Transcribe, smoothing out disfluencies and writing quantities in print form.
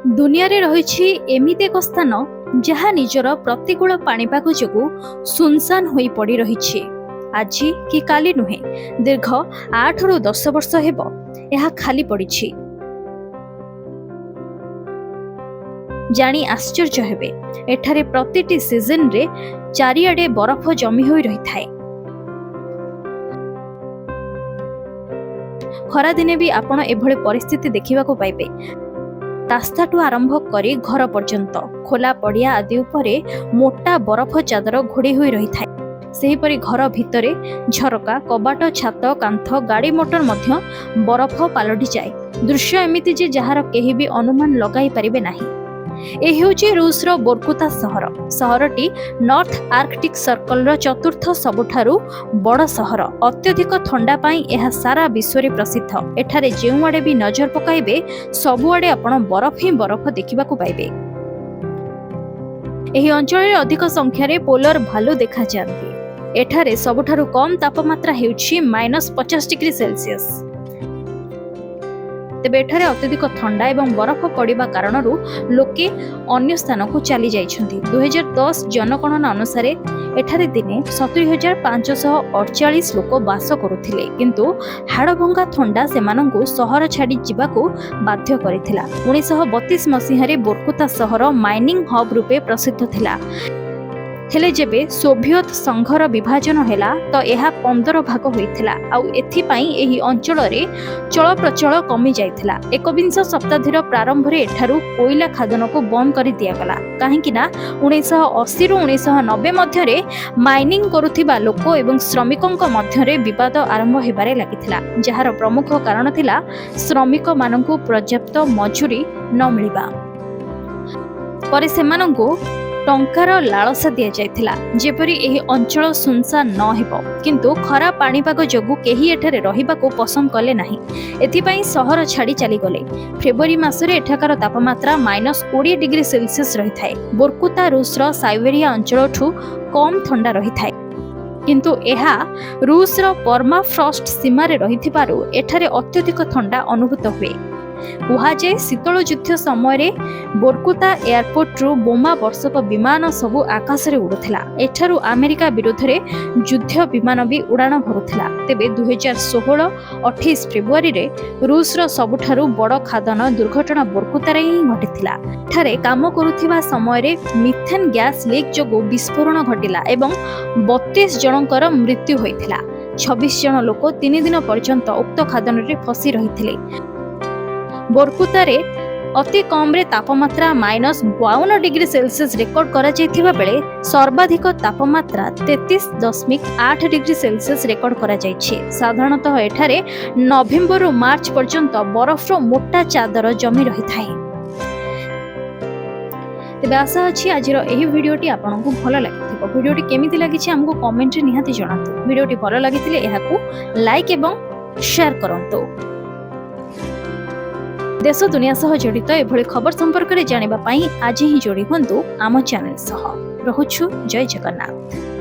दुनिया रे रहिछि एमिति एक स्थान जहाँ निजर प्रतिकूल पाणीपाग जोगु सुनसान होई पड़ी रहिछि। आज कि काली नुहे, दीर्घ 8 रु 10 वर्ष हेबो यह खाली पड़िछि। जानी आश्चर्य हेबे, एठारे प्रतिटी सीजन रे चारिआडे बरफ जमी होई रही थाए। खरा दिने भी आपण एभळे परिस्थिति देखिबा को पाइबे। रास्ताठू आरंभ करी घर पर्यंत खोला पड़िया आदि उपरे मोटा बरफ चादर घोड़ी होई रही थाए। सेहीपरि घर भितरे झरका, कबाट, छात, कांथ, गाड़ी मोटर मध्य बरफ पलटि जाए। दृश्य एमिति जे जहार केही भी अनुमान लगाई परिबे नाही। एही होची रूसर बोर्कुता सहर। सहरटी नॉर्थ आर्कटिक सर्कल चतुर्थ सबुठारु बड़ सहर। अत्यधिक थंडा पाई यह सारा विश्व रे प्रसिद्ध। एठारे जेउआडे भी नजर पकाइबे सबुआडे आपण बरफ ही बरफ देखिबा को पाइबे। एही अंचल रे अधिक संख्या रे पोलर भालू देखा जाନ୍ତି। एठारे सबुठारु कम तापमात्रा हेउछि -50 डिग्री सेल्सियस। तेबे एठारे अत्यधिक थंडा एवं बरफ पड़िबा कारणरू लोके अन्य स्थान को चली जाइछन्ति। 2010 जनगणना अनुसार एठारे दिने 70,548 लोक बास करुथिले, किंतु हाड़भंगा थंडा सेमानंकु सहर छाड़ी जिबाकू बाध्य करिथिला। 1932 मसीहारे बोर्कुता सहर माइनिंग हब रूपे प्रसिद्ध थिला। हेले जेबे सोभियत संघर विभाजन हेला तो यह 15 भाग होइथिला। आउ एथि पई एही अंचल रे चल प्रचल कमी जाइथिला। 21 शताब्दीर प्रारंभ रे एठारु कोयला खादन को बंद करि दिया गला, काहेकि ना 1980 रु 1990 मध्य रे माइनिंग करुथिबा लोक एवं श्रमिकक मध्य रे विवाद आरंभ हेबारे लागिथिला, जहार प्रमुख कारण थिला श्रमिक माननकु पर्याप्त मजूरी न मिलिबा। परे सेमानंकु टंकार लालसा दिया जायथिला जेपरि एही अंचल सुनसान न हेबो, किंतु खरा पाणीपाग जोगु केही एठारे रहिबाको पसंद कले नाही। एथिपई सहर छाड़ी चली गले। फेब्रुआरी मासरे एठाकार तापमात्रा -20 डिग्री सेल्सियस रही थाए। बोर्कुता रूसर साइबेरिया अंचलठू कम ठंडा रही थाए, किंतु एहा रूसर पर्माफ्रॉस्ट सीमारे रहिथिबारु एठारे अत्यधिक ठंडा अनुभूत हुए। कुहाजे शीतल युद्ध समय बोर्कुता एयरपोर्ट रु बोमा वर्षक विमान सबु आकाश रे उड़ुथिला। एठारु अमेरिका विरोध रे युद्ध विमान भी उड़ाण भरुथिला। तेबे 2016-28 फेब्रुआरी रे रूसर सबुठारु बड़ खादन दुर्घटना बोर्कुता रे ही घटिथिला। एठारे काम करुथिबा समय रे मिथेन गैस लीक जोगु विस्फोरण घटिला एवं 32 जनकर मृत्यु होइथिला। 26 जन लोक 3 दिन पर्यंत उक्त खादन रे फसी रहिथिले। बोर्कुतारे अति कम रे तापमात्रा -52 डिग्री सेल्सियस रेकर्ड करा जायथिबा बेले सर्वाधिक तापमात्रा 33.8 डिग्री सेल्सियस रेकर्ड करा जायछि। साधारणतः एठारे नवेम्बर रु मार्च पर्यंत बरफ रो मोटा चादर जमी रही थाए। तेबे आशा अछि आजिर एही वीडियोटी आपनकु भलो लागिथिबो। वीडियोटी केमिति लागिछि हमकु कमेंट रे निहाती जणातु। वीडियोटी भलो लागिथिले एहाकू लाइक एवं शेयर करंतु। देश दुनिया सह जड़ित एभली खबर संपर्क में जानिबा पाई आज ही जोड़ी हुंतु आम चैनल सह। रहुछु जय जगन्नाथ।